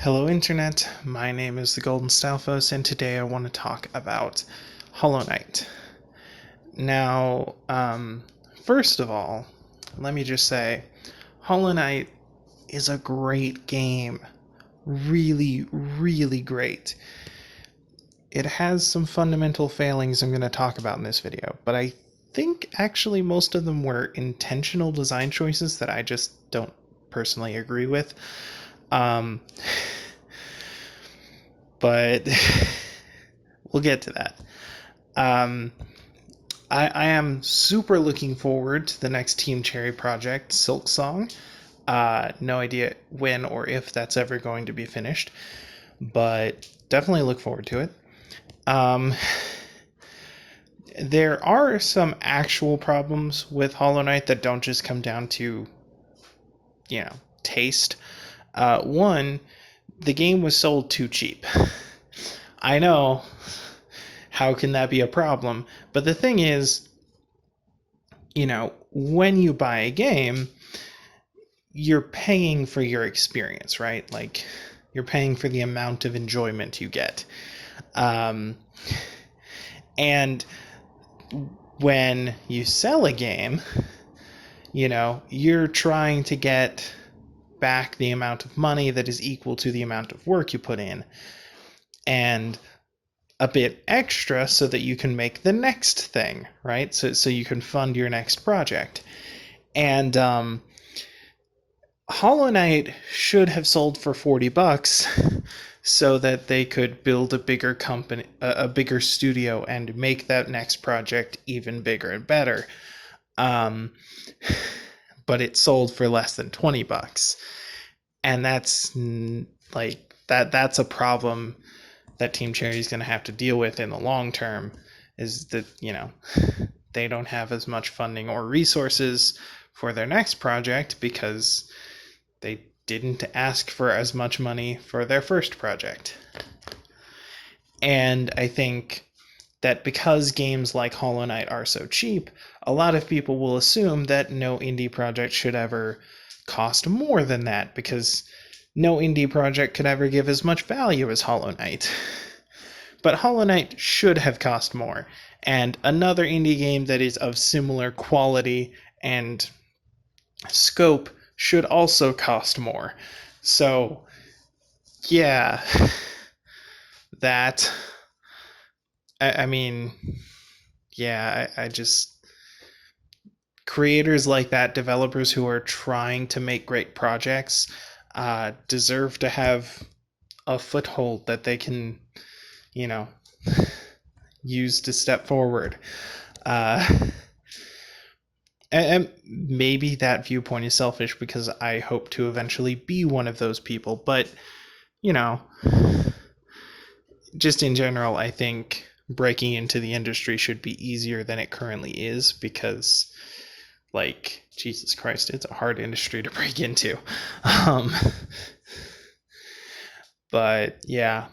Hello Internet, my name is the Golden Stalfos, and today I want to talk about Hollow Knight. Now, first of all, let me just say, Hollow Knight is a great game. Really, really great. It has some fundamental failings I'm going to talk about in this video, but I think actually most of them were intentional design choices that I just don't personally agree with. But we'll get to that. I am super looking forward to the next Team Cherry project, Silk Song. No idea when or if that's ever going to be finished, but definitely look forward to it. There are some actual problems with Hollow Knight that don't just come down to, taste. One, the game was sold too cheap. I know, how can that be a problem? But the thing is, when you buy a game, you're paying for your experience, right? Like, you're paying for the amount of enjoyment you get. And when you sell a game, you're trying to get back the amount of money that is equal to the amount of work you put in. And a bit extra so that you can make the next thing, right? So you can fund your next project. And Hollow Knight should have sold for $40 so that they could build a bigger company, a bigger studio, and make that next project even bigger and better. But it sold for less than $20. And that's that's a problem that Team Cherry is going to have to deal with in the long term, is that, they don't have as much funding or resources for their next project because they didn't ask for as much money for their first project. And I think that because games like Hollow Knight are so cheap, a lot of people will assume that no indie project should ever cost more than that, because no indie project could ever give as much value as Hollow Knight. But Hollow Knight should have cost more, and another indie game that is of similar quality and scope should also cost more. So, yeah, that, I mean, yeah, I just, creators like that, developers who are trying to make great projects, deserve to have a foothold that they can, use to step forward. And maybe that viewpoint is selfish because I hope to eventually be one of those people. But, just in general, I think breaking into the industry should be easier than it currently is, because, Jesus Christ, it's a hard industry to break into. But yeah.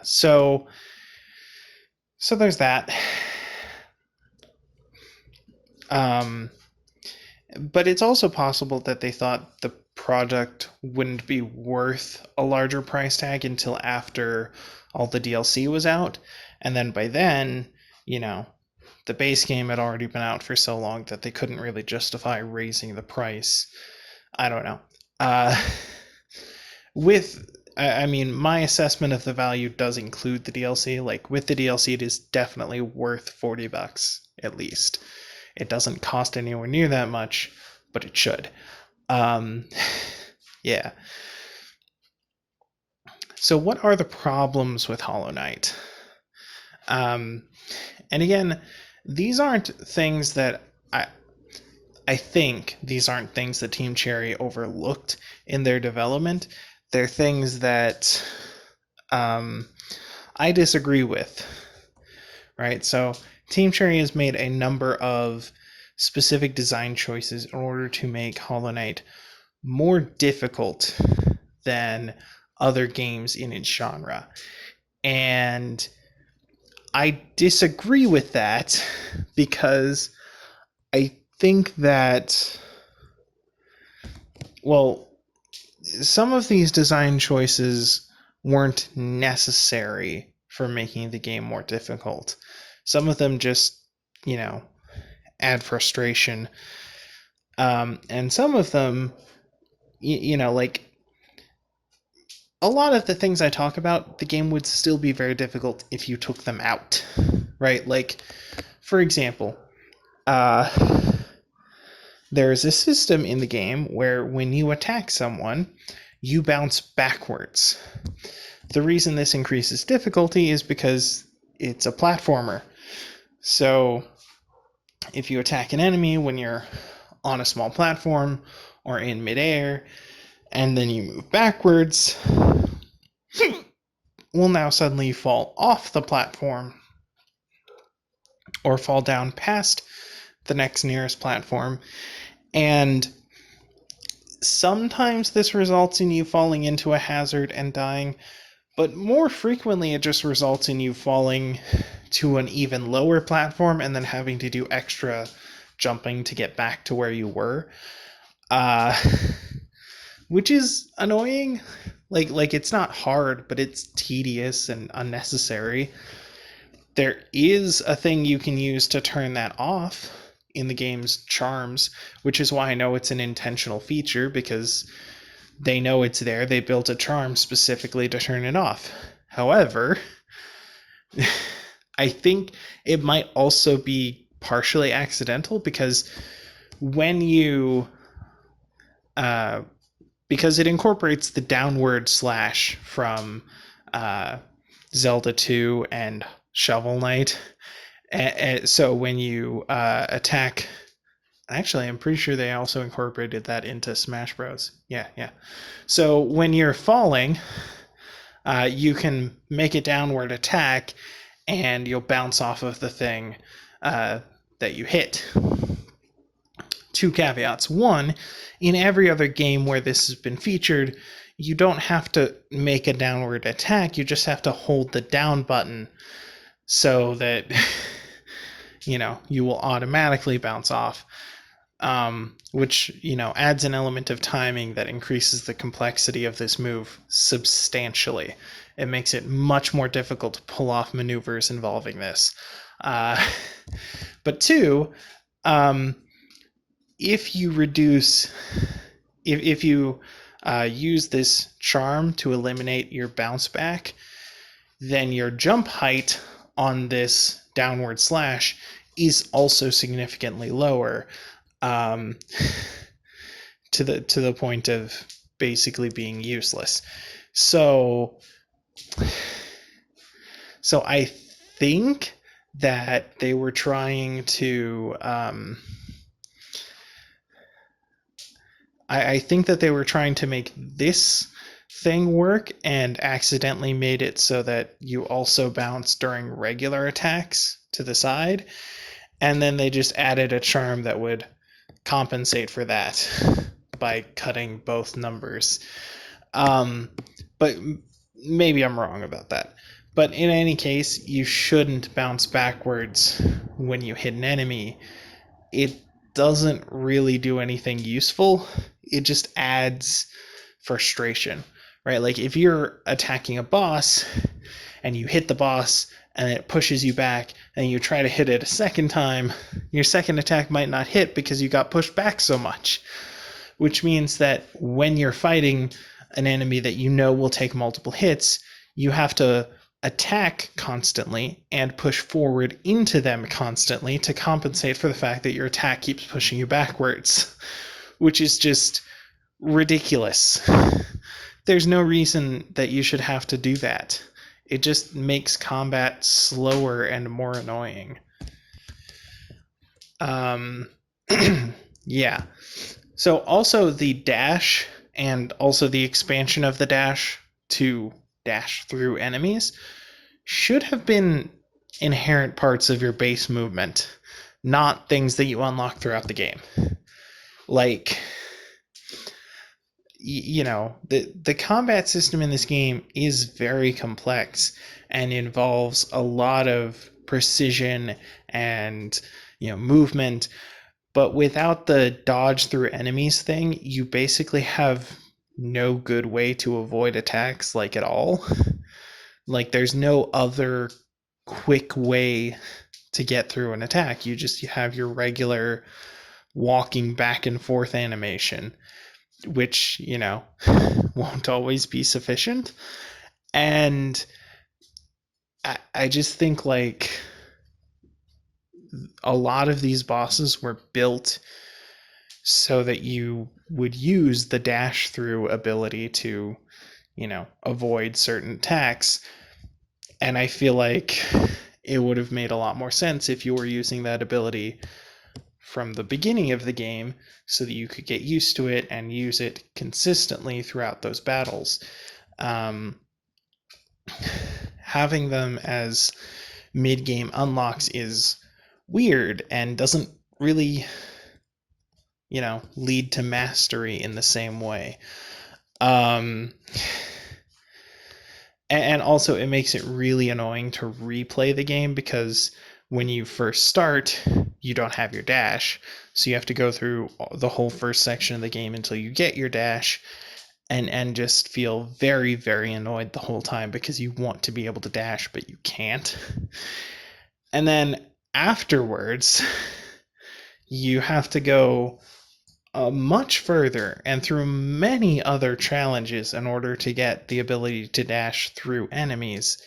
So there's that. But it's also possible that they thought the product wouldn't be worth a larger price tag until after all the DLC was out. And then by then, the base game had already been out for so long that they couldn't really justify raising the price. I don't know. My assessment of the value does include the DLC. Like, with the DLC, it is definitely worth $40 at least. It doesn't cost anywhere near that much, but it should. Yeah. So what are the problems with Hollow Knight? And again, these aren't things that I think these aren't things that Team Cherry overlooked in their development. They're things that I disagree with, right? So Team Cherry has made a number of specific design choices in order to make Hollow Knight more difficult than other games in its genre. And I disagree with that because I think that, well, some of these design choices weren't necessary for making the game more difficult. Some of them just, add frustration. And some of them, like a lot of the things I talk about, the game would still be very difficult if you took them out, right? Like, for example, uh, there's a system in the game where when you attack someone, you bounce backwards. The reason this increases difficulty is because it's a platformer. So if you attack an enemy when you're on a small platform or in midair, and then you move backwards, will now suddenly fall off the platform or fall down past the next nearest platform. And sometimes this results in you falling into a hazard and dying, but more frequently it just results in you falling to an even lower platform and then having to do extra jumping to get back to where you were. Which is annoying. Like it's not hard, but it's tedious and unnecessary. There is a thing you can use to turn that off in the game's charms, which is why I know it's an intentional feature, because they know it's there. They built a charm specifically to turn it off. However, I think it might also be partially accidental, because when you because it incorporates the downward slash from Zelda 2 and Shovel Knight. So when you attack, actually, I'm pretty sure they also incorporated that into Smash Bros. Yeah. So when you're falling, you can make a downward attack, and you'll bounce off of the thing that you hit. Two caveats. One, in every other game where this has been featured, you don't have to make a downward attack, you just have to hold the down button so that you will automatically bounce off, which adds an element of timing that increases the complexity of this move substantially. It makes it much more difficult to pull off maneuvers involving this. But two, if you use this charm to eliminate your bounce back, then your jump height on this downward slash is also significantly lower, to the point of basically being useless. So I think that they were trying to I think that they were trying to make this thing work and accidentally made it so that you also bounce during regular attacks to the side, and then they just added a charm that would compensate for that by cutting both numbers. But maybe I'm wrong about that. But in any case, you shouldn't bounce backwards when you hit an enemy. It doesn't really do anything useful. It just adds frustration, right? Like if you're attacking a boss and you hit the boss and it pushes you back and you try to hit it a second time, your second attack might not hit because you got pushed back so much, which means that when you're fighting an enemy that will take multiple hits, you have to attack constantly and push forward into them constantly to compensate for the fact that your attack keeps pushing you backwards, which is just ridiculous. There's no reason that you should have to do that. It just makes combat slower and more annoying. Yeah. So also the dash and also the expansion of the dash to dash through enemies should have been inherent parts of your base movement, not things that you unlock throughout the game. Like, the combat system in this game is very complex and involves a lot of precision and movement, but without the dodge through enemies thing, you basically have no good way to avoid attacks, like, at all. Like, there's no other quick way to get through an attack. You have your regular walking back and forth animation, which, won't always be sufficient. And I just think, like, a lot of these bosses were built so that you would use the dash through ability to, avoid certain attacks. And I feel like it would have made a lot more sense if you were using that ability from the beginning of the game so that you could get used to it and use it consistently throughout those battles. Having them as mid-game unlocks is weird and doesn't really, lead to mastery in the same way. And also it makes it really annoying to replay the game, because when you first start, you don't have your dash, so you have to go through the whole first section of the game until you get your dash, and just feel very, very annoyed the whole time because you want to be able to dash, but you can't. And then afterwards, you have to go much further and through many other challenges in order to get the ability to dash through enemies,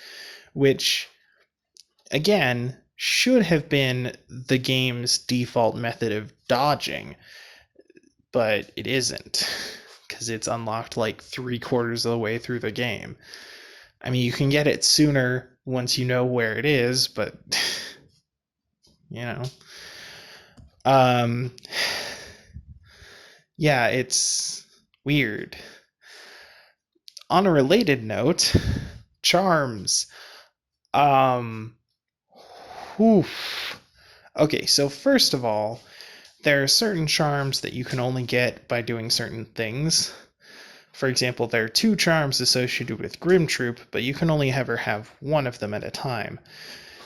which, again, should have been the game's default method of dodging, but it isn't, because it's unlocked like 3/4 of the way through the game. I mean, you can get it sooner once you know where it is, but, yeah, it's weird. On a related note, charms. Oof. Okay, so first of all, there are certain charms that you can only get by doing certain things. For example, there are 2 charms associated with Grim Troop, but you can only ever have one of them at a time.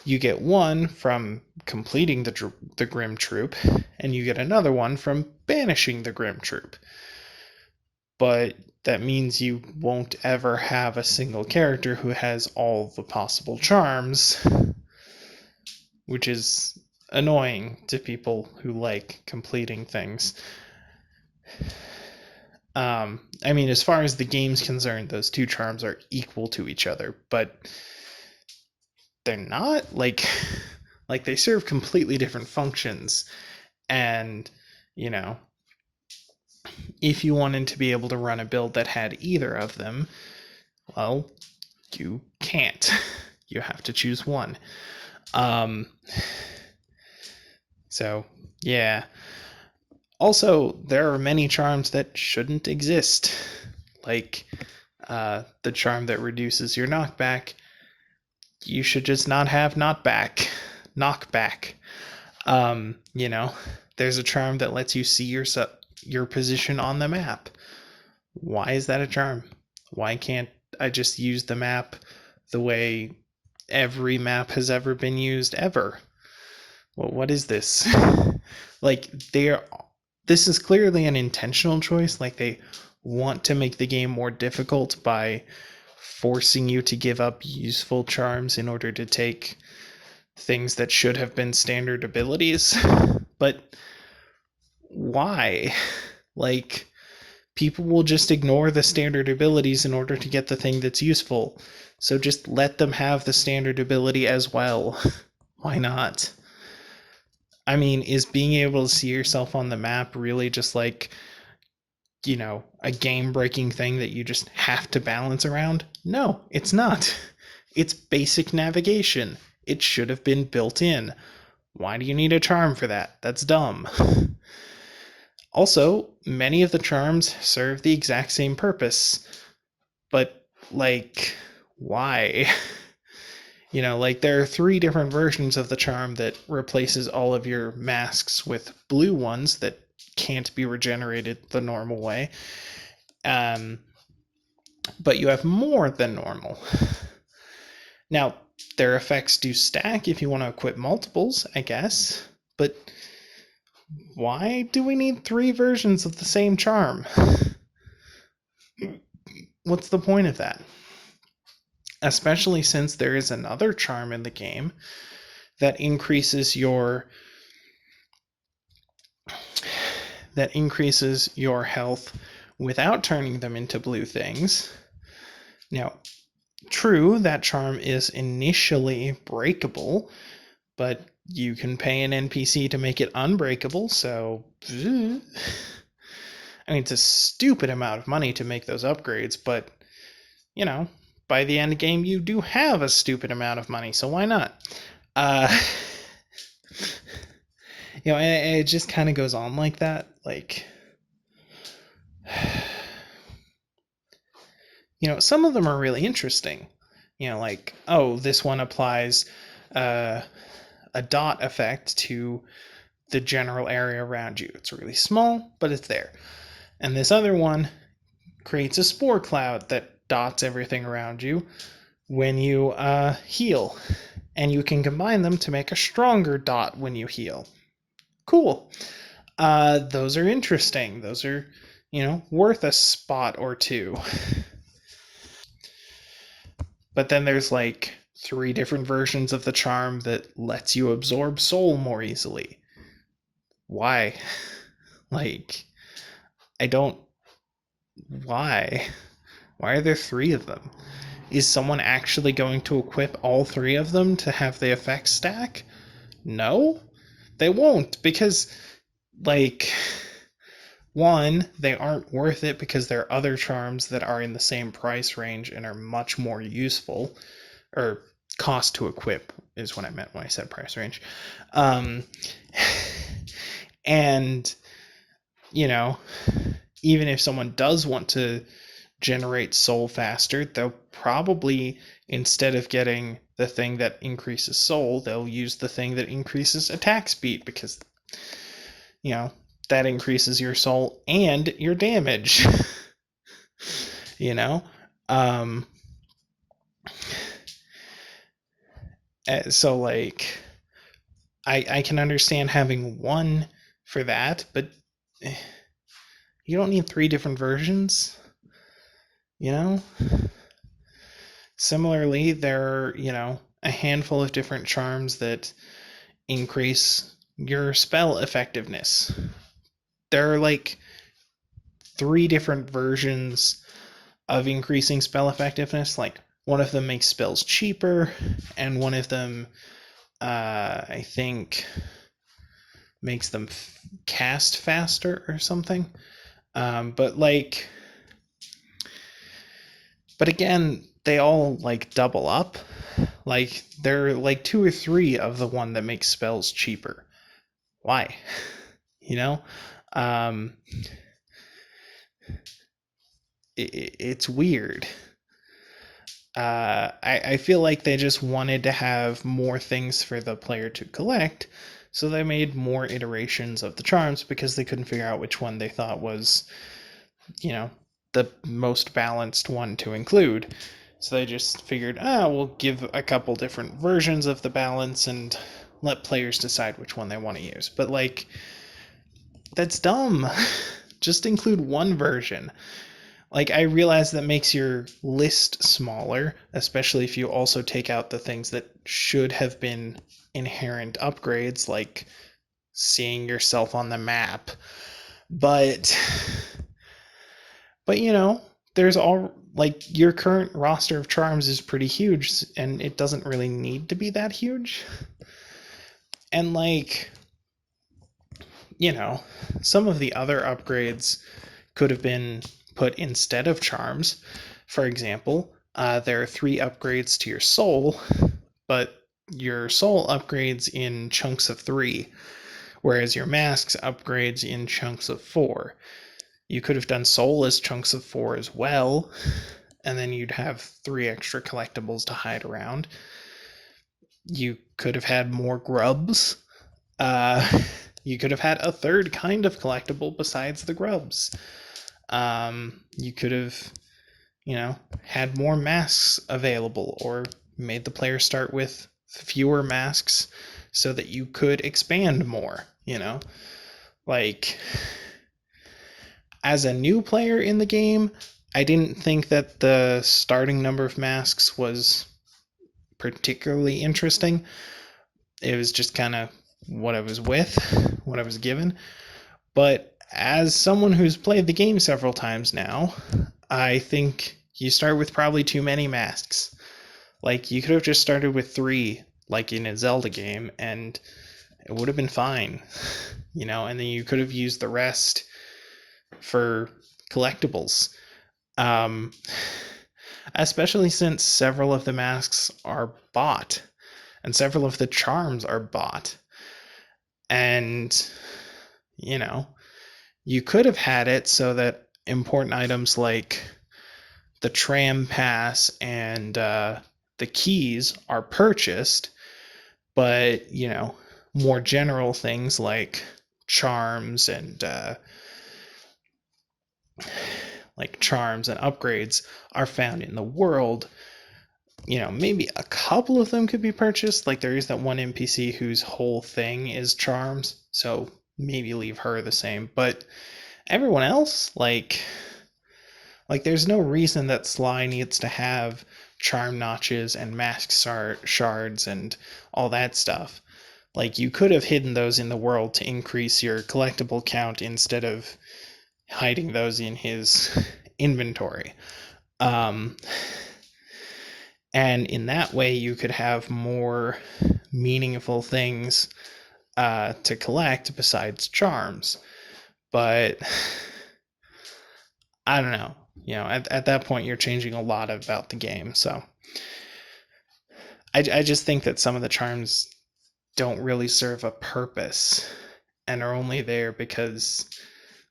You get one from completing the Grim Troop, and you get another one from banishing the Grim Troop. But that means you won't ever have a single character who has all the possible charms, which is annoying to people who like completing things. I mean, as far as the game's concerned, those 2 charms are equal to each other, but they're not. Like they serve completely different functions. And, if you wanted to be able to run a build that had either of them, well, you can't. You have to choose one. So, yeah. Also, there are many charms that shouldn't exist. Like, the charm that reduces your knockback. You should just not have knockback. There's a charm that lets you see your position on the map. Why is that a charm? Why can't I just use the map the way every map has ever been used ever? Well, what is this? Like, this is clearly an intentional choice. Like, they want to make the game more difficult by forcing you to give up useful charms in order to take things that should have been standard abilities. But why? Like, people will just ignore the standard abilities in order to get the thing that's useful. So just let them have the standard ability as well. Why not? I mean, is being able to see yourself on the map really just like, a game-breaking thing that you just have to balance around? No, it's not. It's basic navigation. It should have been built in. Why do you need a charm for that? That's dumb. Also, many of the charms serve the exact same purpose. But, like, why? There are 3 different versions of the charm that replaces all of your masks with blue ones that can't be regenerated the normal way. But you have more than normal. Now, their effects do stack if you want to equip multiples, I guess. But why do we need 3 versions of the same charm? What's the point of that? Especially since there is another charm in the game that increases your health without turning them into blue things. Now, true, that charm is initially breakable, but you can pay an NPC to make it unbreakable, so I mean, it's a stupid amount of money to make those upgrades, but you know, by the end game you do have a stupid amount of money, so why not? uh it just kind of goes on like that, like some of them are really interesting. Like, oh, this one applies uh, a dot effect to the general area around you. It's really small, but it's there. And this other one creates a spore cloud that dots everything around you when you heal. And you can combine them to make a stronger dot when you heal. Cool. Those are interesting. Those are, worth a spot or two. But then there's like 3 different versions of the charm that lets you absorb soul more easily. Why? Like, I don't. Why? Why are there 3 of them? Is someone actually going to equip all 3 of them to have the effects stack? No, they won't, because, like, one, they aren't worth it because there are other charms that are in the same price range and are much more useful, or cost to equip is what I meant when I said price range. Um, and, you know, even if someone does want to generate soul faster, they'll probably, instead of getting the thing that increases soul, they'll use the thing that increases attack speed because, that increases your soul and your damage. you know? Um, so, like, I can understand having one for that, but you don't need 3 different versions, you know? Similarly, there are, a handful of different charms that increase your spell effectiveness. There are like 3 different versions of increasing spell effectiveness. Like, one of them makes spells cheaper, and one of them, I think, makes them cast faster or something. But again, they all like double up. Like, there are like 2 or 3 of the one that makes spells cheaper. Why? you know, um, it's weird. I feel like they just wanted to have more things for the player to collect, so they made more iterations of the charms because they couldn't figure out which one they thought was, the most balanced one to include. So they just figured, we'll give a couple different versions of the balance and let players decide which one they want to use. But, like, that's dumb. Just include one version. Like, I realize that makes your list smaller, especially if you also take out the things that should have been inherent upgrades, like seeing yourself on the map. But there's all, like, your current roster of charms is pretty huge, and it doesn't really need to be that huge. And, like, some of the other upgrades could have been put instead of charms. For example, there are 3 upgrades to your soul, but your soul upgrades in chunks of 3, whereas your masks upgrades in chunks of 4. You could have done soul as chunks of 4 as well, and then you'd have 3 extra collectibles to hide around. You could have had more grubs. You could have had a 3rd kind of collectible besides the grubs. You could have, had more masks available, or made the player start with fewer masks so that you could expand more, Like, as a new player in the game, I didn't think that the starting number of masks was particularly interesting. It was just kind of what I was with, what I was given. But as someone who's played the game several times now, I think you start with probably too many masks. Like, you could have just started with 3, like in a Zelda game, and it would have been fine, and then you could have used the rest for collectibles. Um, Especially since several of the masks are bought and several of the charms are bought. And, you know, you could have had it so that important items like the tram pass and the keys are purchased, but, more general things like charms and upgrades are found in the world. Maybe a couple of them could be purchased. Like, there is that one NPC whose whole thing is charms, so maybe leave her the same. But everyone else, like there's no reason that Sly needs to have charm notches and mask shards and all that stuff. Like, you could have hidden those in the world to increase your collectible count instead of hiding those in his inventory. Um, and in that way, you could have more meaningful things to collect besides charms. But I don't know. At that point, you're changing a lot about the game. So I just think that some of the charms don't really serve a purpose and are only there because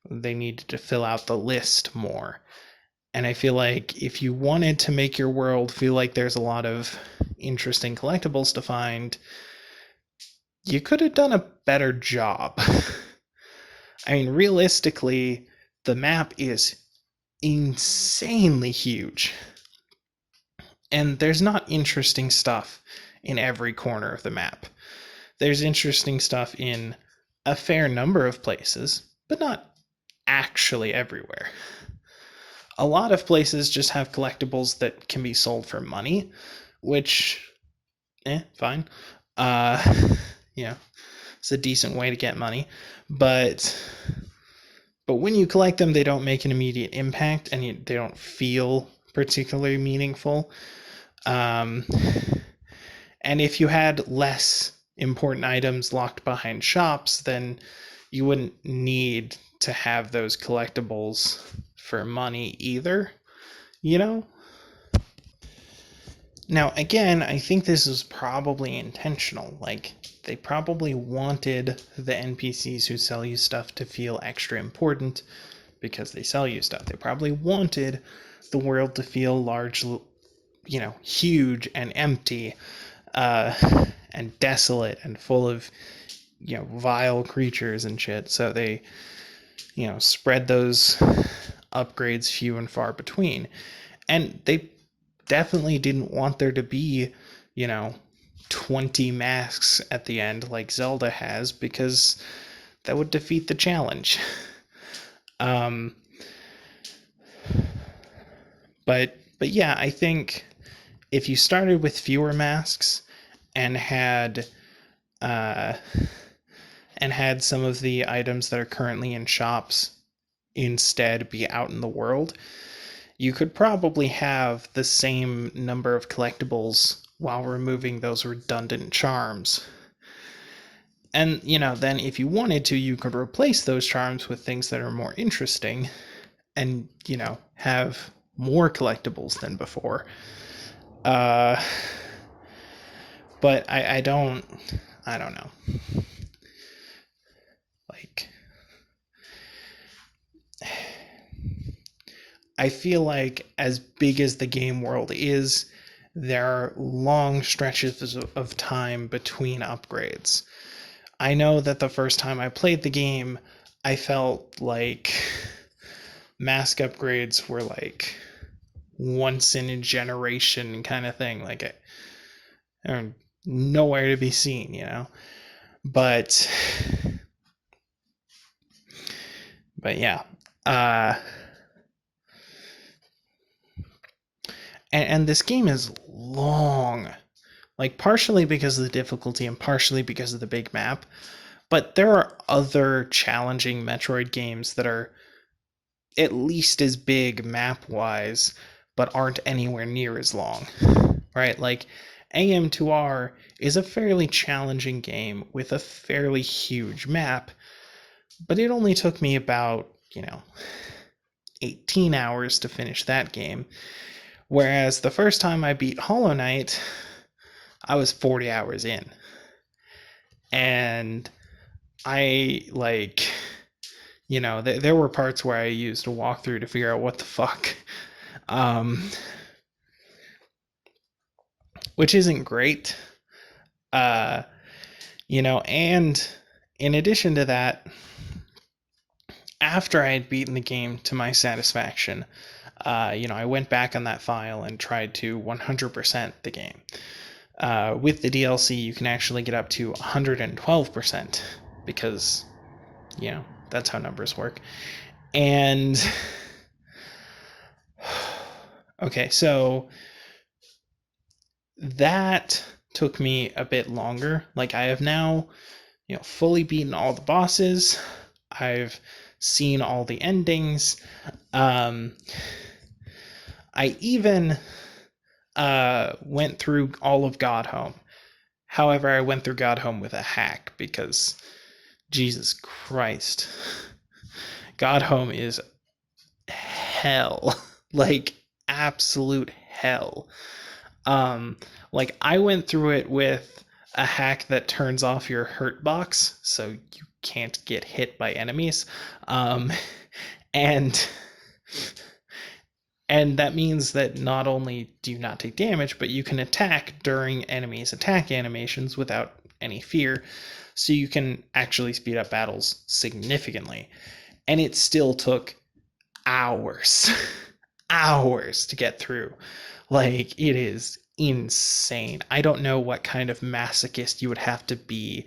they needed to fill out the list more. And I feel like if you wanted to make your world feel like there's a lot of interesting collectibles to find, you could have done a better job. I mean, realistically, the map is insanely huge. And there's not interesting stuff in every corner of the map. There's interesting stuff in a fair number of places, but not actually everywhere. A lot of places just have collectibles that can be sold for money, which, fine. Uh, yeah, it's a decent way to get money, but when you collect them, they don't make an immediate impact, and they don't feel particularly meaningful. Um, and if you had less important items locked behind shops, then you wouldn't need to have those collectibles for money either, you know? Now, again, I think this is probably intentional. Like, they probably wanted the NPCs who sell you stuff to feel extra important because they sell you stuff. They probably wanted the world to feel large, huge and empty, and desolate and full of, vile creatures and shit. So they, spread those upgrades few and far between. And they definitely didn't want there to be, 20 masks at the end like Zelda has, because that would defeat the challenge. um, but yeah, I think if you started with fewer masks and had uh, some of the items that are currently in shops instead be out in the world, you could probably have the same number of collectibles while removing those redundant charms. And, then if you wanted to, you could replace those charms with things that are more interesting and, have more collectibles than before. Uh, but I don't know. Like, I feel like as big as the game world is, there are long stretches of time between upgrades. I know that the first time I played the game, I felt like mask upgrades were like once in a generation kind of thing. Like, they're nowhere to be seen, But yeah. Uh And this game is long, like partially because of the difficulty and partially because of the big map. But there are other challenging Metroid games that are at least as big map wise, but aren't anywhere near as long, right? Like AM2R is a fairly challenging game with a fairly huge map, but it only took me about, 18 hours to finish that game. Whereas the first time I beat Hollow Knight, I was 40 hours in. And I, like, there were parts where I used a walkthrough to figure out what the fuck. Um, which isn't great. Uh, and in addition to that, after I had beaten the game to my satisfaction, I went back on that file and tried to 100% the game. With the DLC, you can actually get up to 112% because, that's how numbers work. And okay, so that took me a bit longer. Like I have now, fully beaten all the bosses. I've seen all the endings. I even went through all of God Home. However, I went through God Home with a hack because Jesus Christ, God Home is hell. Like absolute hell. Like I went through it with a hack that turns off your hurt box so you can't get hit by enemies. And that means that not only do you not take damage, but you can attack during enemies' attack animations without any fear. So you can actually speed up battles significantly. And it still took hours, hours to get through. Like, it is insane. I don't know what kind of masochist you would have to be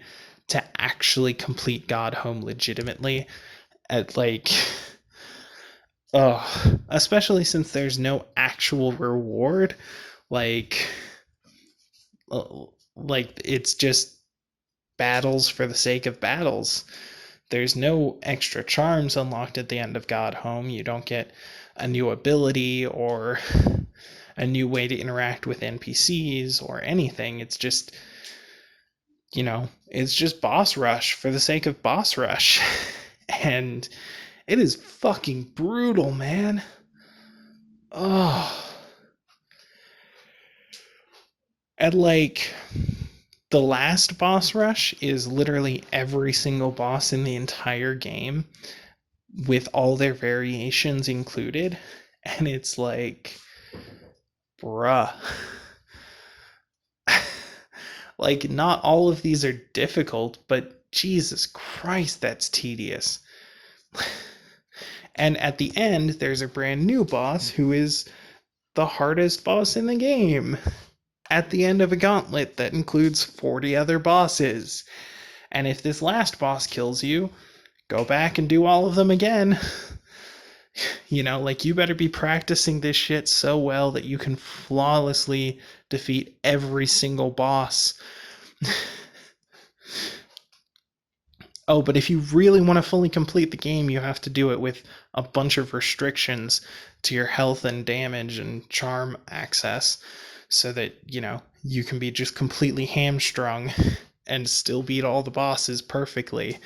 to actually complete God Home legitimately. At especially since there's no actual reward. Like it's just battles for the sake of battles. There's no extra charms unlocked at the end of God Home. You don't get a new ability or a new way to interact with NPCs or anything. It's just, it's just boss rush for the sake of boss rush. And it is fucking brutal, man. Oh. And the last boss rush is literally every single boss in the entire game with all their variations included. And it's like, bruh. Like, not all of these are difficult, but Jesus Christ, that's tedious. And at the end, there's a brand new boss who is the hardest boss in the game. At the end of a gauntlet that includes 40 other bosses. And if this last boss kills you, go back and do all of them again. You better be practicing this shit so well that you can flawlessly defeat every single boss. Oh, but if you really want to fully complete the game, you have to do it with a bunch of restrictions to your health and damage and charm access so that, you can be just completely hamstrung and still beat all the bosses perfectly.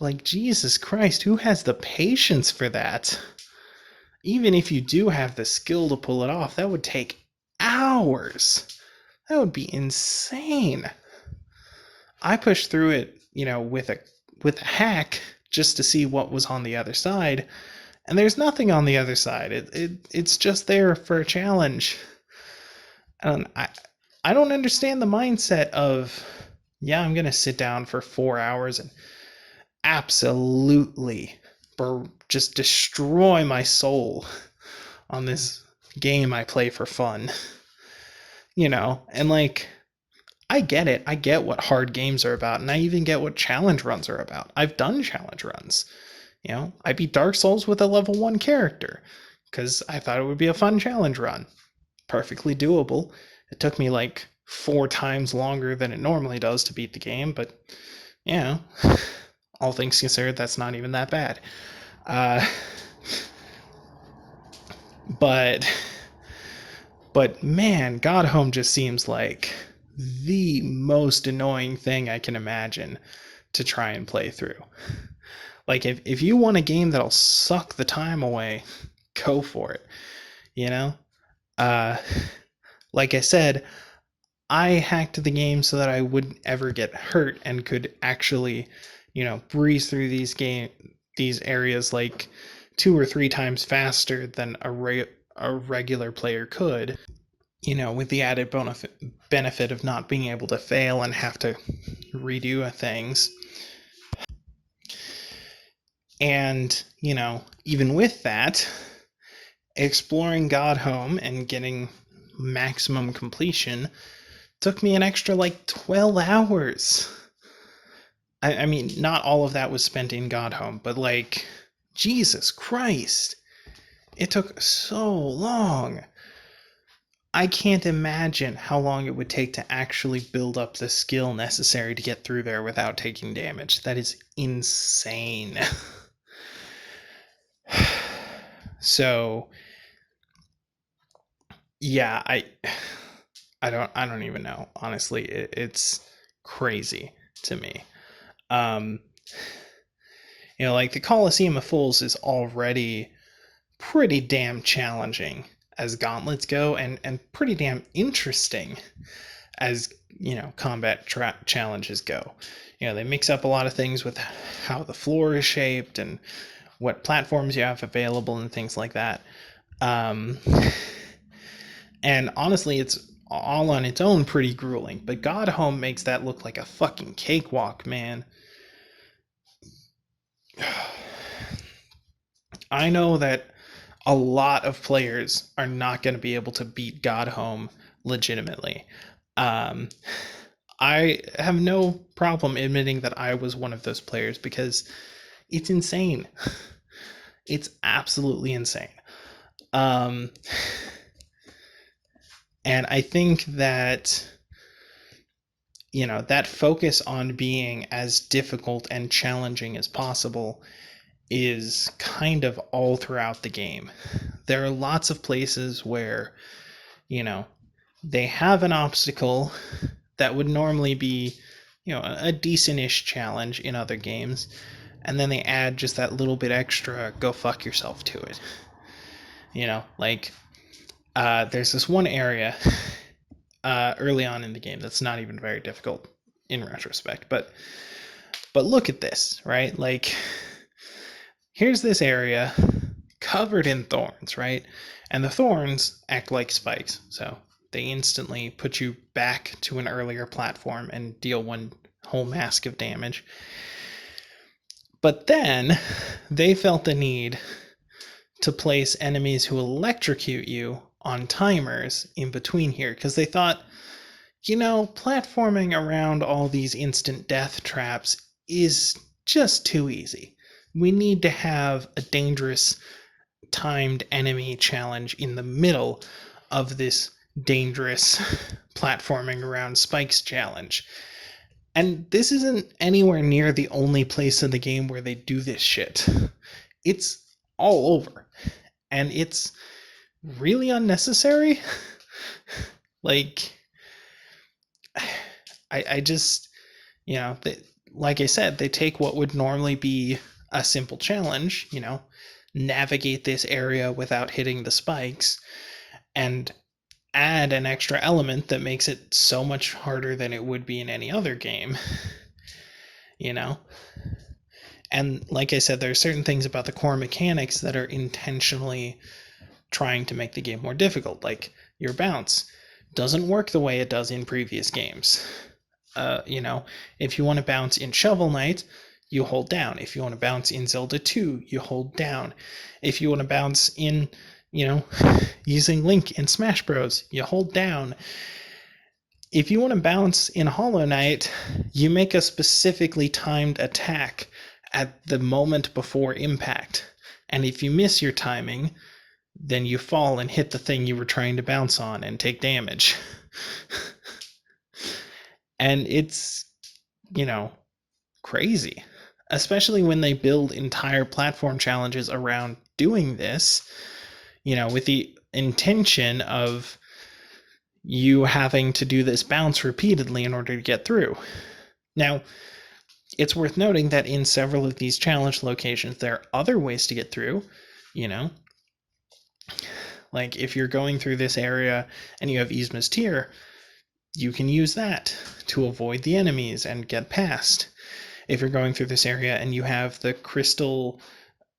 Like, Jesus Christ, who has the patience for that? Even if you do have the skill to pull it off, that would take hours. That would be insane. I pushed through it, with a hack just to see what was on the other side, and there's nothing on the other side. It's just there for a challenge. And I don't understand the mindset of, yeah, I'm gonna sit down for 4 hours and absolutely just destroy my soul on this game I play for fun. And I get it. I get what hard games are about, and I even get what challenge runs are about. I've done challenge runs. I beat Dark Souls with a level 1 character. because I thought it would be a fun challenge run. Perfectly doable. It took me like 4 times longer than it normally does to beat the game, but you know, all things considered, that's not even that bad. Uh, but but man, God Home just seems like the most annoying thing I can imagine to try and play through. Like if you want a game that'll suck the time away, go for it. You know? Uh like I said, I hacked the game so that I wouldn't ever get hurt and could actually, breeze through these areas like 2 or 3 times faster than a regular player could. With the added benefit of not being able to fail and have to redo things. And, even with that, exploring God Home and getting maximum completion took me an extra like 12 hours. I mean, not all of that was spent in God Home, but like, Jesus Christ, it took so long. I can't imagine how long it would take to actually build up the skill necessary to get through there without taking damage. That is insane. So, yeah, I don't even know. Honestly, it's crazy to me. Um, like the Coliseum of Fools is already pretty damn challenging as gauntlets go, and pretty damn interesting as combat challenges go. They mix up a lot of things with how the floor is shaped and what platforms you have available and things like that. And honestly, it's all on its own pretty grueling, but God Home makes that look like a fucking cakewalk, man. I know that a lot of players are not going to be able to beat God Home legitimately. Um, I have no problem admitting that I was one of those players because it's insane. It's absolutely insane. Um, and I think that that focus on being as difficult and challenging as possible is kind of all throughout the game. There are lots of places where they have an obstacle that would normally be a decent-ish challenge in other games, and then they add just that little bit extra go fuck yourself to it. Like there's this one area early on in the game that's not even very difficult in retrospect, but look at this, right? Like, here's this area covered in thorns, right? And the thorns act like spikes, so they instantly put you back to an earlier platform and deal one whole mask of damage. But then they felt the need to place enemies who electrocute you on timers in between here, because they thought, platforming around all these instant death traps is just too easy. We need to have a dangerous timed enemy challenge in the middle of this dangerous platforming around spikes challenge. And this isn't anywhere near the only place in the game where they do this shit. It's all over. And it's really unnecessary. Like, I just, like I said, they take what would normally be a simple challenge, navigate this area without hitting the spikes, and add an extra element that makes it so much harder than it would be in any other game. And like I said, there are certain things about the core mechanics that are intentionally trying to make the game more difficult, like your bounce doesn't work the way it does in previous games. If you want to bounce in Shovel Knight, you hold down. If you want to bounce in Zelda 2, you hold down. If you want to bounce in, using Link in Smash Bros, you hold down. If you want to bounce in Hollow Knight, you make a specifically timed attack at the moment before impact. And if you miss your timing, then you fall and hit the thing you were trying to bounce on and take damage. And it's, you know, crazy. Especially when they build entire platform challenges around doing this, with the intention of you having to do this bounce repeatedly in order to get through. Now, it's worth noting that in several of these challenge locations, there are other ways to get through, like if you're going through this area and you have Yzma's Tear, you can use that to avoid the enemies and get past. If you're going through this area and you have the crystal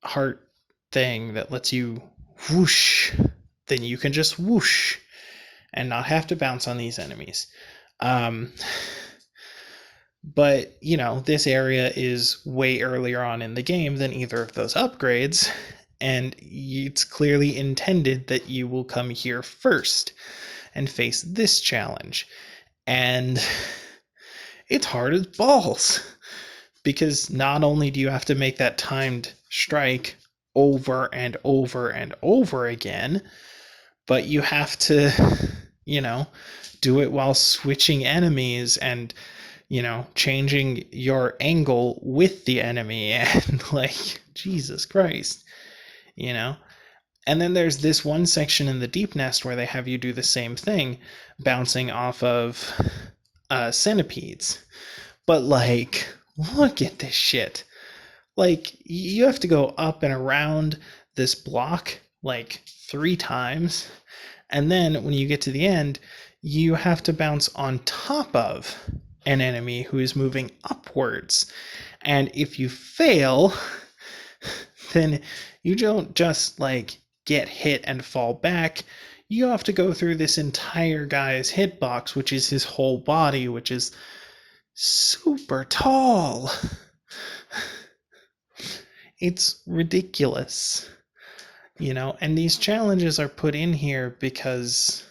heart thing that lets you whoosh, then you can just whoosh and not have to bounce on these enemies. But, this area is way earlier on in the game than either of those upgrades, and it's clearly intended that you will come here first and face this challenge. And it's hard as balls, because not only do you have to make that timed strike over and over and over again, but you have to, do it while switching enemies and, changing your angle with the enemy, and Jesus Christ, And then there's this one section in the Deep Nest where they have you do the same thing, bouncing off of centipedes. But look at this shit. You have to go up and around this block 3 times, and then when you get to the end, you have to bounce on top of an enemy who is moving upwards. And if you fail, then you don't just get hit and fall back. You have to go through this entire guy's hitbox, which is his whole body, which is super tall. It's ridiculous, and these challenges are put in here because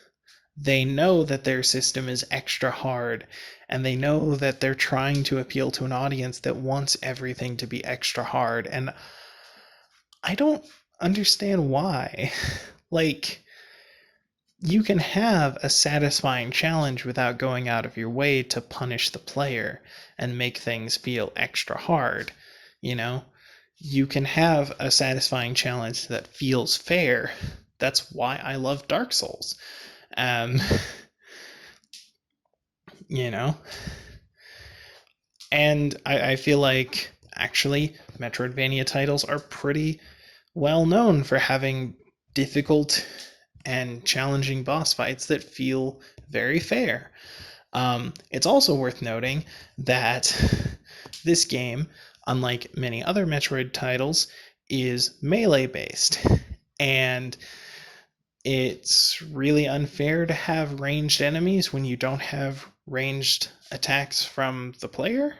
they know that their system is extra hard, and they know that they're trying to appeal to an audience that wants everything to be extra hard, and I don't understand why. You can have a satisfying challenge without going out of your way to punish the player and make things feel extra hard, You can have a satisfying challenge that feels fair. That's why I love Dark Souls. And I feel like actually Metroidvania titles are pretty well known for having difficult and challenging boss fights that feel very fair. It's also worth noting that this game, unlike many other Metroid titles, is melee based, and it's really unfair to have ranged enemies when you don't have ranged attacks from the player.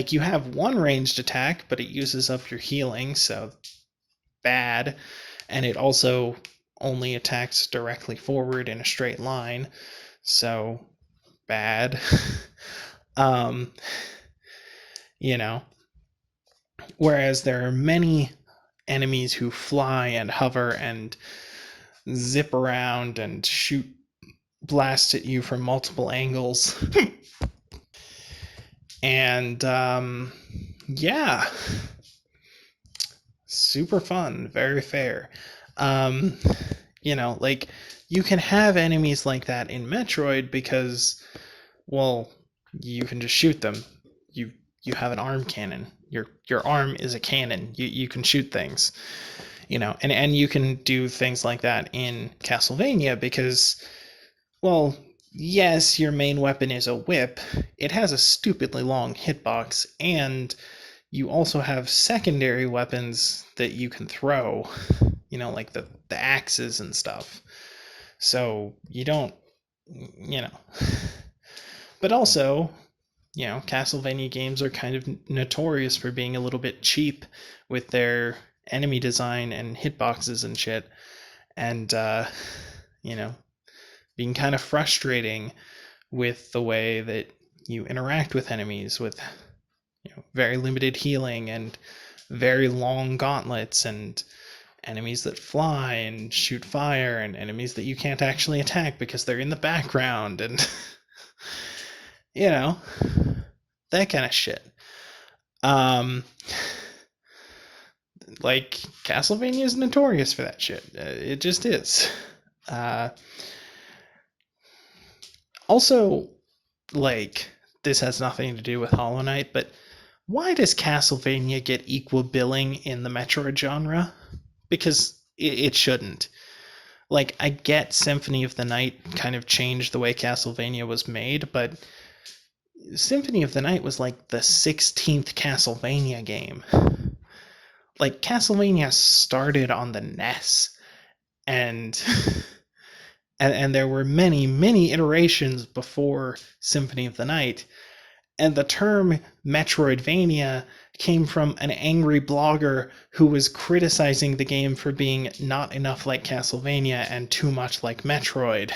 You have one ranged attack, but it uses up your healing, so bad. And it also only attacks directly forward in a straight line, so bad. Whereas there are many enemies who fly and hover and zip around and shoot blast at you from multiple angles. And yeah, super fun, very fair. You can have enemies like that in Metroid because, well, you can just shoot them. You have an arm cannon. Your arm is a cannon. You can shoot things. And you can do things like that in Castlevania because, well, yes, your main weapon is a whip. It has a stupidly long hitbox, and you also have secondary weapons that you can throw, like the axes and stuff. So you don't, But also, Castlevania games are kind of notorious for being a little bit cheap with their enemy design and hitboxes and shit. And, being kind of frustrating with the way that you interact with enemies with, very limited healing and very long gauntlets and enemies that fly and shoot fire, and enemies that you can't actually attack because they're in the background, and you know, that kind of shit. Um, like Castlevania is notorious for that shit. It just is. Uh, also, like, this has nothing to do with Hollow Knight, but why does Castlevania get equal billing in the Metroid genre? Because it shouldn't. Like, I get Symphony of the Night kind of changed the way Castlevania was made, but Symphony of the Night was like the 16th Castlevania game. Like, Castlevania started on the NES, and and there were many iterations before Symphony of the Night, and the term Metroidvania came from an angry blogger who was criticizing the game for being not enough like Castlevania and too much like Metroid.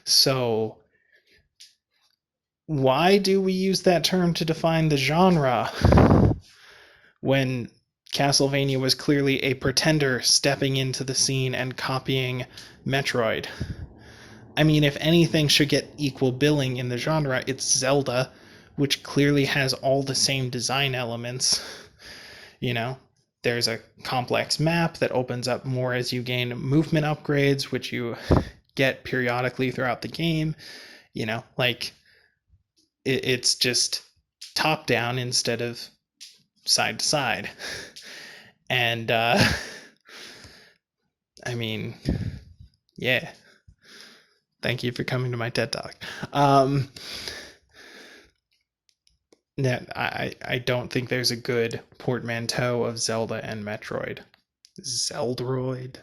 So why do we use that term to define the genre when Castlevania was clearly a pretender stepping into the scene and copying Metroid? I mean, if anything should get equal billing in the genre, it's Zelda, which clearly has all the same design elements. You know, there's a complex map that opens up more as you gain movement upgrades, which you get periodically throughout the game. You know, like, it's just top down instead of side to side. And, I mean, yeah. Thank you for coming to my TED Talk. I don't think there's a good portmanteau of Zelda and Metroid. Zeldroid,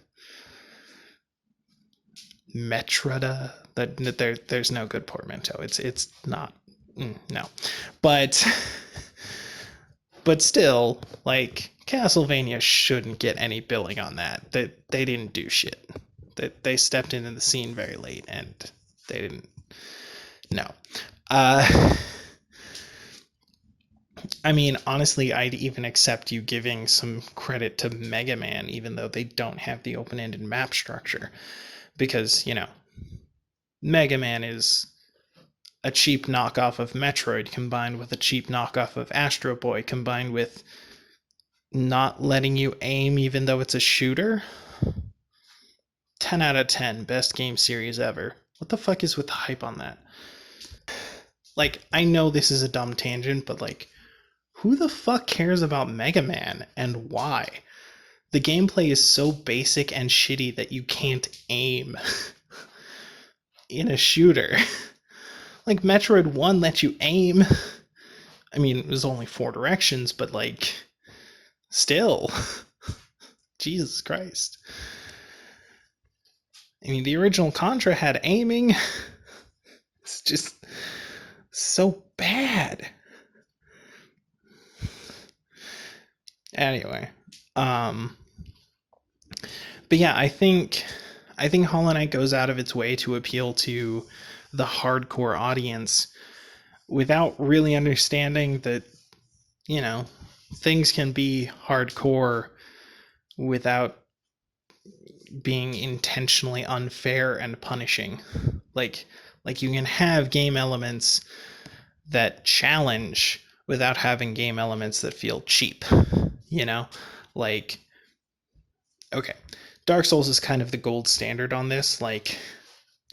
Metroda. There's no good portmanteau. It's not. No, but still, like, Castlevania shouldn't get any billing on that. They didn't do shit. They stepped into the scene very late, and they didn't. No. I mean, honestly, I'd even accept you giving some credit to Mega Man, even though they don't have the open-ended map structure. Because, you know, Mega Man is a cheap knockoff of Metroid combined with a cheap knockoff of Astro Boy combined with not letting you aim even though it's a shooter. 10 out of 10, best game series ever. What the fuck is with the hype on that? Like, I know this is a dumb tangent, but like, who the fuck cares about Mega Man and why? The gameplay is so basic and shitty that you can't aim in a shooter. Like, Metroid 1 lets you aim. I mean, it was only 4 directions, but like, still. Jesus Christ. I mean, the original Contra had aiming. It's just so bad. Anyway, but yeah, I think Hollow Knight goes out of its way to appeal to the hardcore audience without really understanding that, you know, things can be hardcore without being intentionally unfair and punishing. Like you can have game elements that challenge without having game elements that feel cheap, you know? Like, okay, Dark Souls is kind of the gold standard on this. Like,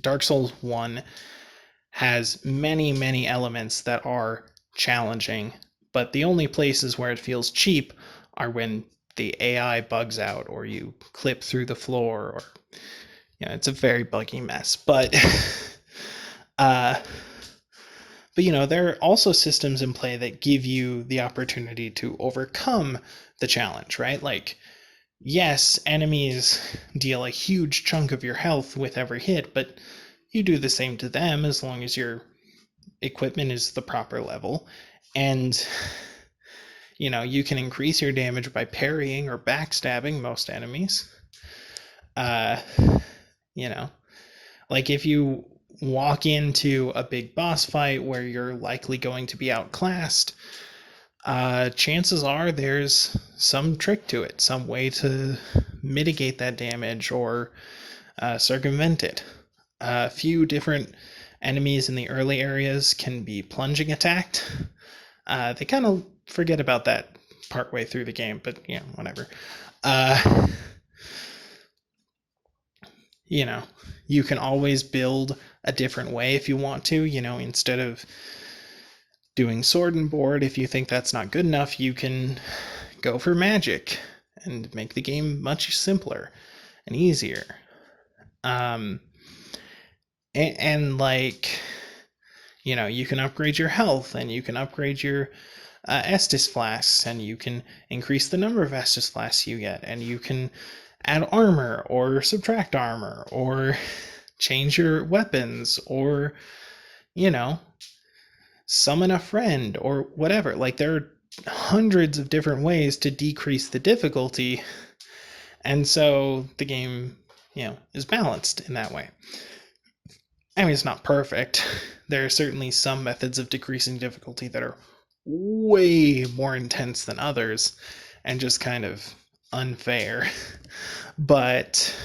Dark Souls 1 has many elements that are challenging, but the only places where it feels cheap are when the AI bugs out or you clip through the floor, or, you know, it's a very buggy mess. But you know, there are also systems in play that give you the opportunity to overcome the challenge, right? Like, yes, enemies deal a huge chunk of your health with every hit, but you do the same to them as long as your equipment is the proper level. And, you know, you can increase your damage by parrying or backstabbing most enemies. You know, like, if you walk into a big boss fight where you're likely going to be outclassed, chances are there's some trick to it, some way to mitigate that damage or circumvent it. A few different enemies in the early areas can be plunging attacked. They kind of forget about that partway through the game, but whatever. Uh, you know, you can always build a different way if you want to. Instead of doing sword and board, if you think that's not good enough, you can go for magic and make the game much simpler and easier. Um, and like, you can upgrade your health and you can upgrade your Estus flasks, and you can increase the number of Estus flasks you get, and you can add armor or subtract armor or change your weapons or, summon a friend or whatever. Like, there are hundreds of different ways to decrease the difficulty, and so the game, is balanced in that way. I mean, it's not perfect. There are certainly some methods of decreasing difficulty that are way more intense than others and just kind of unfair. But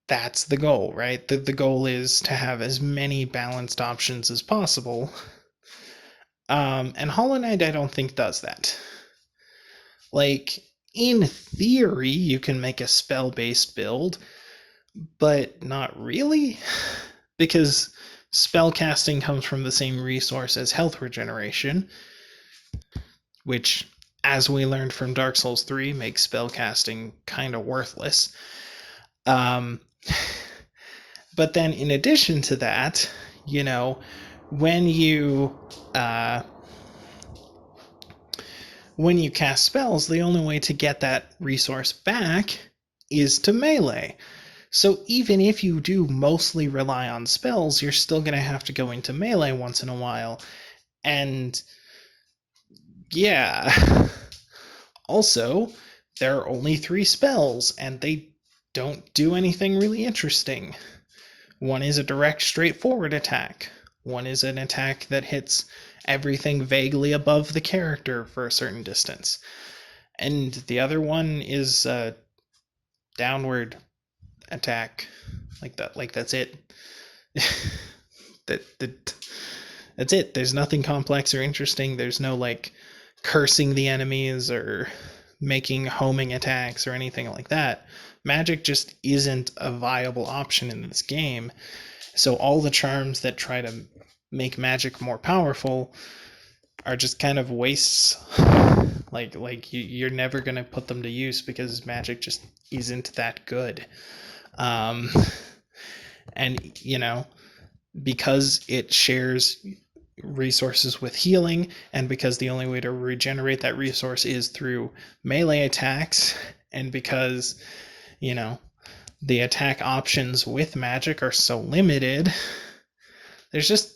that's the goal, right? The goal is to have as many balanced options as possible. And Hollow Knight, I don't think, does that. Like, in theory, you can make a spell-based build, but not really, because spellcasting comes from the same resource as health regeneration, which, as we learned from Dark Souls 3, makes spellcasting kind of worthless. But then in addition to that, when you cast spells, the only way to get that resource back is to melee. So even if you do mostly rely on spells, you're still going to have to go into melee once in a while. And yeah. Also, there are only 3 spells, and they don't do anything really interesting. One is a direct, straightforward attack. One is an attack that hits everything vaguely above the character for a certain distance. And the other one is a downward attack. Like that's it. That's it. There's nothing complex or interesting. There's no cursing the enemies or making homing attacks or anything like that. Magic just isn't a viable option in this game. So all the charms that try to make magic more powerful are just kind of wastes. You're never going to put them to use because magic just isn't that good. And because it shares resources with healing, and because the only way to regenerate that resource is through melee attacks, and because the attack options with magic are so limited, there's just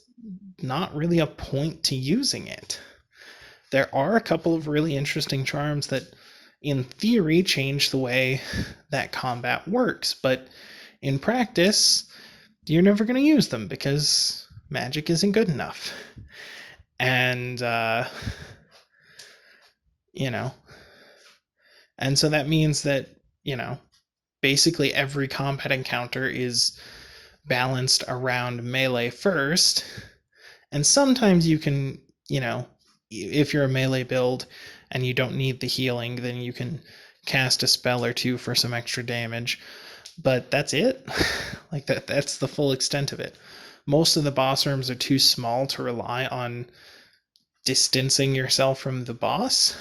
not really a point to using it. There are a couple of really interesting charms that in theory change the way that combat works, but in practice you're never going to use them because magic isn't good enough. And and so that means that basically every combat encounter is balanced around melee first, and sometimes you can, if you're a melee build and you don't need the healing, then you can cast a spell or two for some extra damage, but that's it. That's the full extent of it. Most of the boss rooms are too small to rely on distancing yourself from the boss,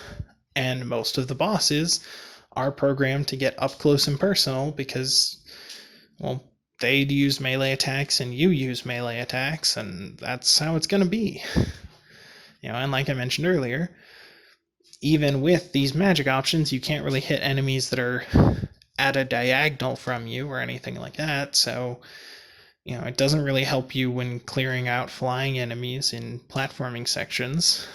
and most of the bosses are programmed to get up close and personal because, well, they use melee attacks and you use melee attacks, and that's how it's going to be. And like I mentioned earlier, even with these magic options, you can't really hit enemies that are at a diagonal from you or anything like that, so it doesn't really help you when clearing out flying enemies in platforming sections.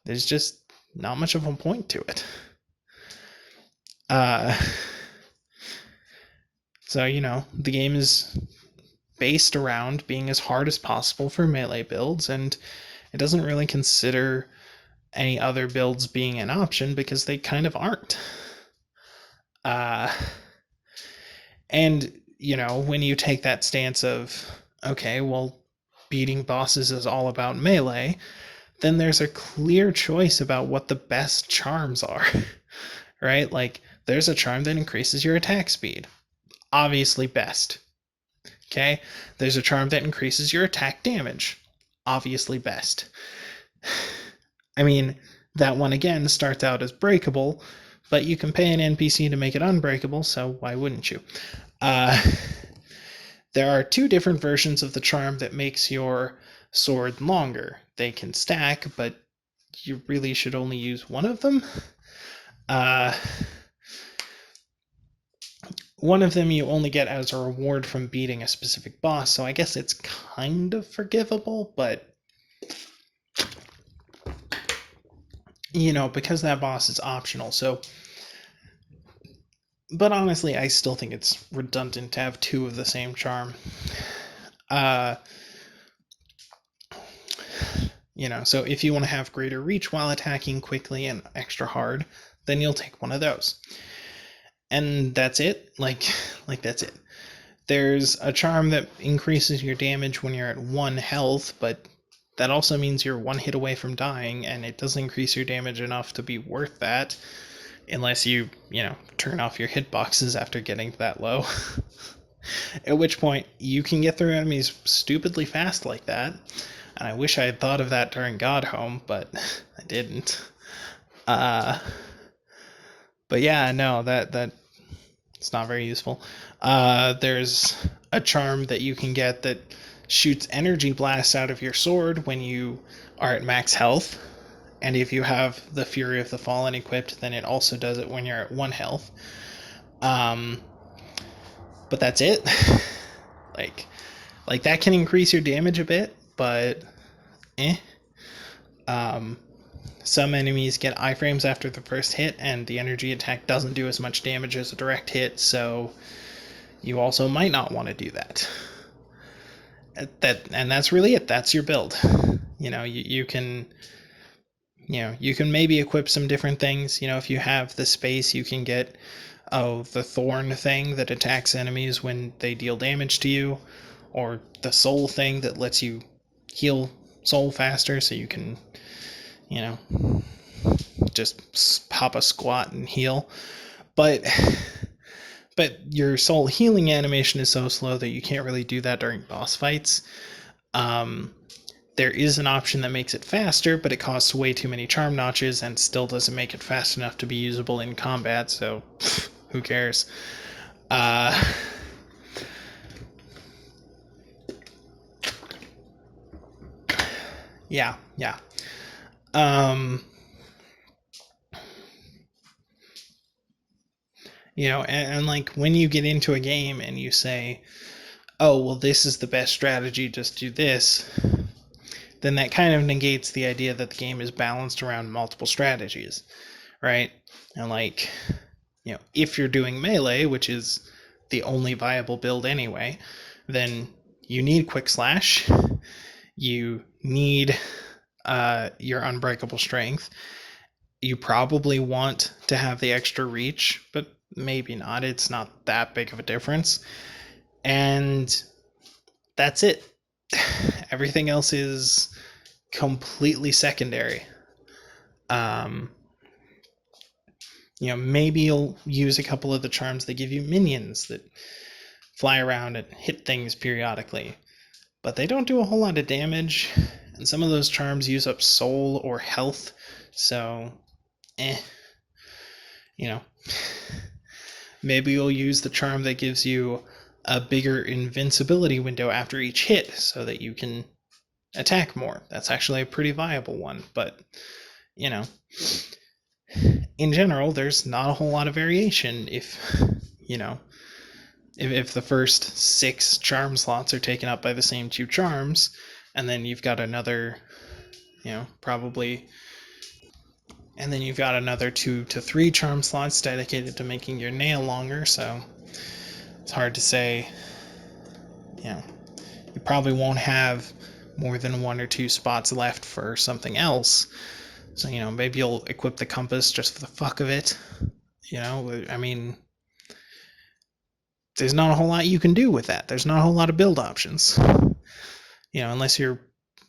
There's just not much of a point to it. So, the game is based around being as hard as possible for melee builds, and it doesn't really consider any other builds being an option because they kind of aren't. Uh, and, when you take that stance of, okay, well, beating bosses is all about melee, then there's a clear choice about what the best charms are, right? Like, there's a charm that increases your attack speed. Obviously, best. Okay? There's a charm that increases your attack damage. Obviously, best. I mean, that one again starts out as breakable, but you can pay an NPC to make it unbreakable, so why wouldn't you? There are two different versions of the charm that makes your sword longer. They can stack, but you really should only use one of them. One of them you only get as a reward from beating a specific boss, so I guess it's kind of forgivable, but because that boss is optional. So, but honestly, I still think it's redundant to have two of the same charm. So if you want to have greater reach while attacking quickly and extra hard, then you'll take one of those. And that's it. Like that's it. There's a charm that increases your damage when you're at 1 health, but that also means you're 1 hit away from dying, and it doesn't increase your damage enough to be worth that unless you turn off your hitboxes after getting that low. At which point, you can get through enemies stupidly fast like that. And I wish I had thought of that during Godhome, but I didn't. But yeah, no, that it's not very useful. There's a charm that you can get that shoots energy blasts out of your sword when you are at max health. And if you have the Fury of the Fallen equipped, then it also does it when you're at 1 health. But that's it. like that can increase your damage a bit, but some enemies get iframes after the first hit, and the energy attack doesn't do as much damage as a direct hit, so you also might not want to do that. And that's really it. That's your build. You can maybe equip some different things. If you have the space, you can get the thorn thing that attacks enemies when they deal damage to you, or the soul thing that lets you heal soul faster, so you can just pop a squat and heal. But your soul healing animation is so slow that you can't really do that during boss fights. There is an option that makes it faster, but it costs way too many charm notches and still doesn't make it fast enough to be usable in combat, so who cares? Yeah. And like when you get into a game and you say, oh, well, this is the best strategy, just do this, then that kind of negates the idea that the game is balanced around multiple strategies, right? And like, if you're doing melee, which is the only viable build anyway, then you need quick slash, you need your unbreakable strength, you probably want to have the extra reach, but maybe not. It's not that big of a difference. And that's it. Everything else is completely secondary. Maybe you'll use a couple of the charms that give you minions that fly around and hit things periodically, but they don't do a whole lot of damage, and some of those charms use up soul or health, so maybe you'll use the charm that gives you a bigger invincibility window after each hit so that you can attack more. That's actually a pretty viable one, but in general, there's not a whole lot of variation if the first 6 charm slots are taken up by the same 2 charms, and then you've got another, and then you've got another 2 to 3 charm slots dedicated to making your nail longer, so it's hard to say. You probably won't have more than 1 or 2 spots left for something else. So, maybe you'll equip the compass just for the fuck of it. I mean, there's not a whole lot you can do with that. There's not a whole lot of build options. Unless you're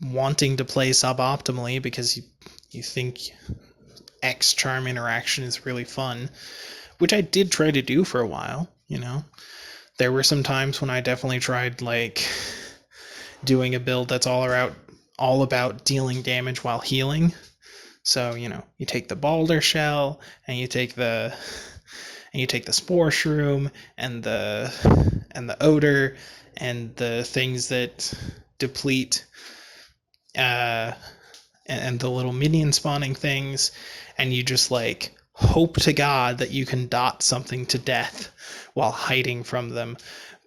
wanting to play suboptimally because you think X charm interaction is really fun, which I did try to do for a while. There were some times when I definitely tried doing a build that's all about dealing damage while healing. So, you take the Balder Shell and you take the Spore Shroom and the Odor and the things that deplete and the little minion spawning things, and you just hope to God that you can dot something to death while hiding from them,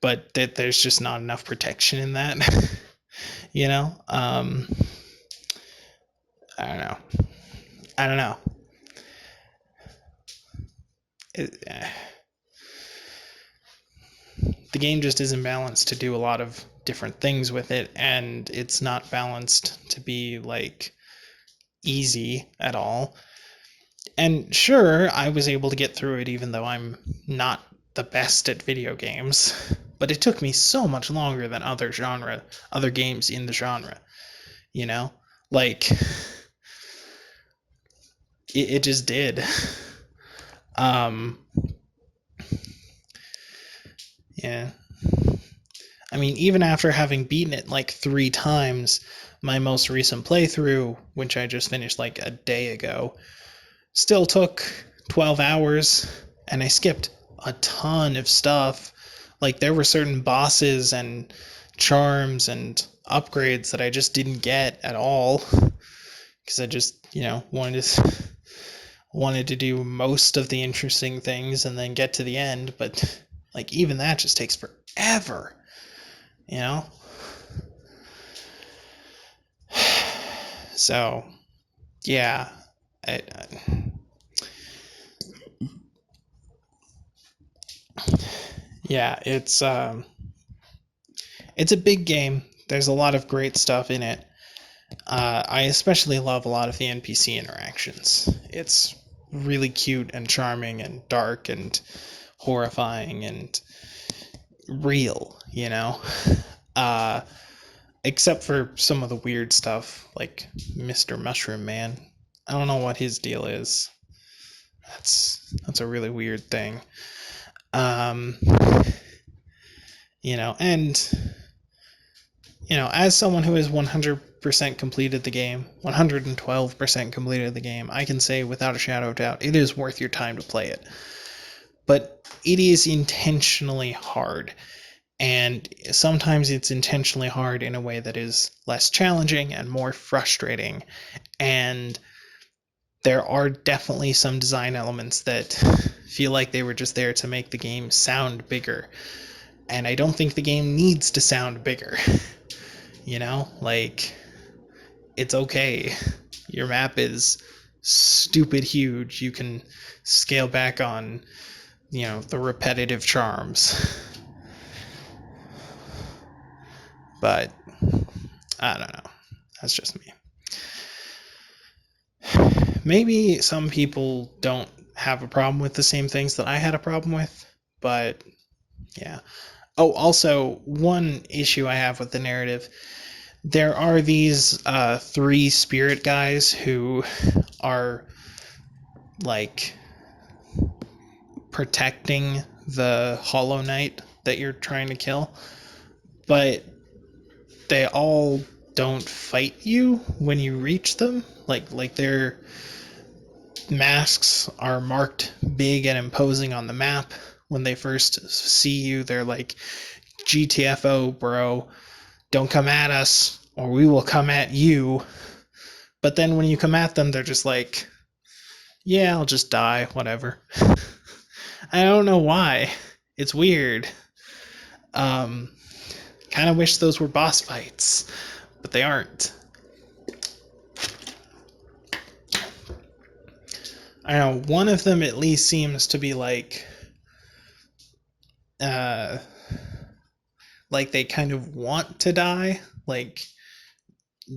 but that there's just not enough protection in that. I don't know. The game just isn't balanced to do a lot of different things with it, and it's not balanced to be easy at all. And sure, I was able to get through it even though I'm not the best at video games, but it took me so much longer than other games in the genre. It just did. Yeah. I mean, even after having beaten it 3 times, my most recent playthrough, which I just finished a day ago, still took 12 hours, and I skipped a ton of stuff. There were certain bosses and charms and upgrades that I just didn't get at all, because I just, wanted to do most of the interesting things and then get to the end, but even that just takes forever. So, yeah, it's a big game. There's a lot of great stuff in it. I especially love a lot of the NPC interactions. It's really cute and charming and dark and horrifying and real, except for some of the weird stuff like Mr. Mushroom Man. I don't know what his deal is. That's a really weird thing. And as someone who has 100% completed the game, 112% completed the game, I can say without a shadow of doubt, it is worth your time to play it. But it is intentionally hard. And sometimes it's intentionally hard in a way that is less challenging and more frustrating. And there are definitely some design elements that feel like they were just there to make the game sound bigger. And I don't think the game needs to sound bigger. It's okay. Your map is stupid huge. You can scale back on, the repetitive charms. But I don't know. That's just me. Maybe some people don't have a problem with the same things that I had a problem with, but yeah. Oh, also, one issue I have with the narrative, there are these 3 spirit guys who are protecting the Hollow Knight that you're trying to kill, but they all don't fight you when you reach them. Their masks are marked big and imposing on the map. When they first see you, they're like, GTFO, bro, don't come at us or we will come at you. But then when you come at them, they're just like, yeah, I'll just die, whatever. I don't know why. It's weird. Kind of wish those were boss fights, but they aren't. I don't know, one of them at least seems to be like they kind of want to die.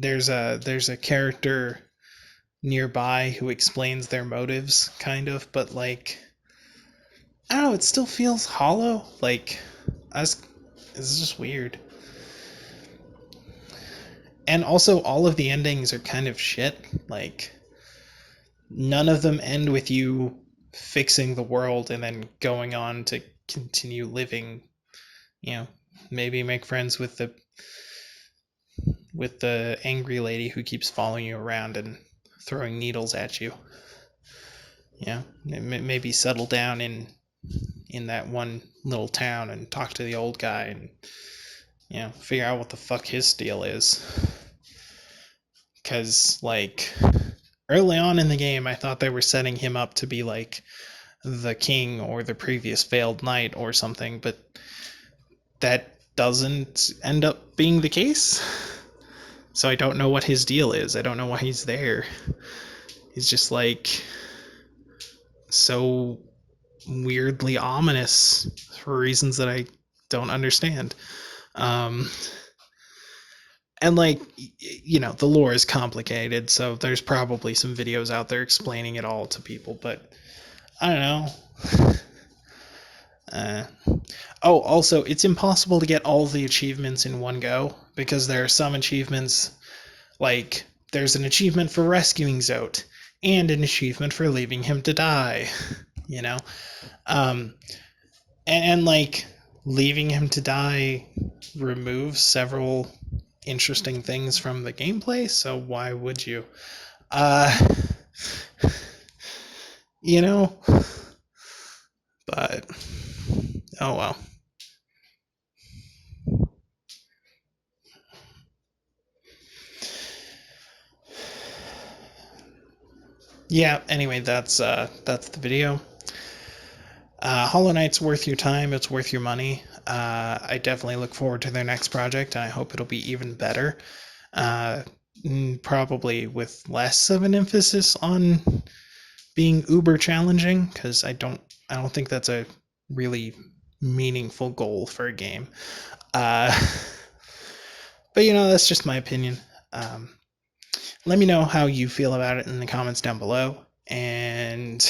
there's a character nearby who explains their motives, kind of, but like, I don't know, it still feels hollow. Like, I was, it's just weird. And also, all of the endings are kind of shit. Like, none of them end with you fixing the world and then going on to continue living. You know, maybe make friends with the angry lady who keeps following you around and throwing needles at you. Yeah, maybe settle down in that one little town and talk to the old guy and figure out what the fuck his deal is. Because like early on in the game, I thought they were setting him up to be like the king or the previous failed knight or something, but that doesn't end up being the case. So I don't know what his deal is. I don't know why he's there. He's just like so weirdly ominous for reasons that I don't understand. Um, and like, the lore is complicated, so there's probably some videos out there explaining it all to people, but I don't know. Uh, oh, also, it's impossible to get all the achievements in one go because there are some achievements, like there's an achievement for rescuing Zote and an achievement for leaving him to die. You know, um, and like leaving him to die removes several interesting things from the gameplay. So why would you? Uh, you know, but oh well. Yeah, anyway, that's the video. Hollow Knight's worth your time, it's worth your money. I definitely look forward to their next project, and I hope it'll be even better. Uh, Probably with less of an emphasis on being uber challenging, because I don't think that's a really meaningful goal for a game. Uh, but that's just my opinion. Um, Let me know how you feel about it in the comments down below. And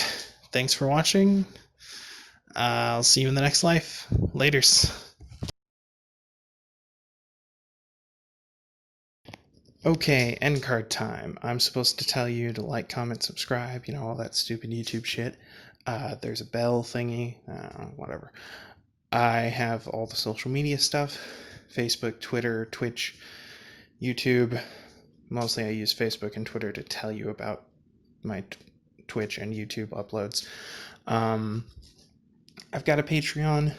thanks for watching. I'll see you in the next life. Laters. Okay, end card time. I'm supposed to tell you to like, comment, subscribe, all that stupid YouTube shit. There's a bell thingy, whatever. I have all the social media stuff: Facebook, Twitter, Twitch, YouTube. Mostly I use Facebook and Twitter to tell you about my Twitch and YouTube uploads. I've got a Patreon,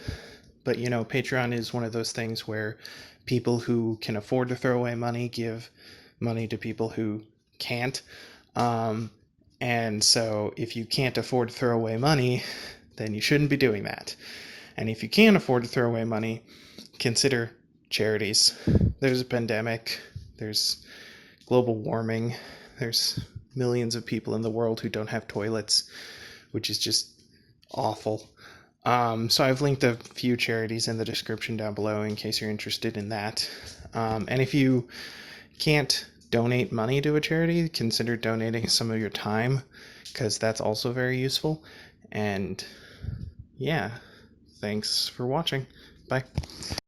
but Patreon is one of those things where people who can afford to throw away money give money to people who can't. And so if you can't afford to throw away money, then you shouldn't be doing that. And if you can afford to throw away money, consider charities. There's a pandemic, there's global warming, there's millions of people in the world who don't have toilets, which is just awful. So I've linked a few charities in the description down below in case you're interested in that. And if you can't donate money to a charity, consider donating some of your time, because that's also very useful. And yeah, thanks for watching. Bye.